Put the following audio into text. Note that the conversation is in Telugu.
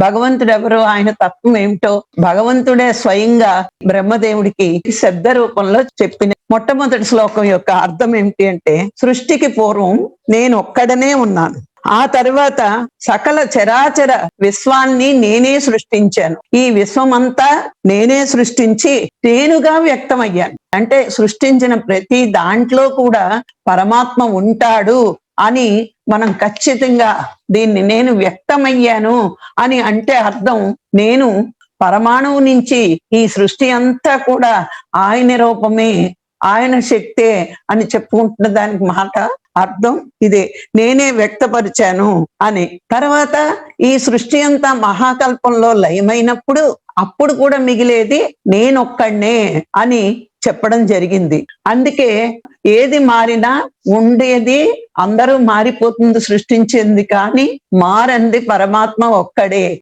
భగవంతుడు ఎవరో, ఆయన తత్వం ఏమిటో భగవంతుడే స్వయంగా బ్రహ్మదేవుడికి శబ్ద రూపంలో చెప్పిన మొట్టమొదటి శ్లోకం యొక్క అర్థం ఏమిటి అంటే, సృష్టికి పూర్వం నేను ఒక్కడనే ఉన్నాను, ఆ తర్వాత సకల చరాచర విశ్వాన్ని నేనే సృష్టించాను, ఈ విశ్వమంతా నేనే సృష్టించి నేనుగా వ్యక్తమయ్యాను. అంటే సృష్టించిన ప్రతి దాంట్లో కూడా పరమాత్మ ఉంటాడు అని మనం ఖచ్చితంగా దీన్ని నేను వ్యక్తమయ్యాను అని అంటే అర్థం, నేను పరమాణువు నుంచి ఈ సృష్టి అంతా కూడా ఆయన రూపమే, ఆయన శక్తే అని చెప్పుకుంటున్న దానికి మాట అర్థం ఇదే, నేనే వ్యక్తపరిచాను అని. తర్వాత ఈ సృష్టి అంతా మహాకల్పంలో లయమైనప్పుడు అప్పుడు కూడా మిగిలేది నేనొక్కడే అని చెప్పడం జరిగింది. అందుకే ఏది మారినా ఉండేది అందరూ మారిపోతుంది సృష్టించింది, కానీ మారంది పరమాత్మ ఒక్కడే.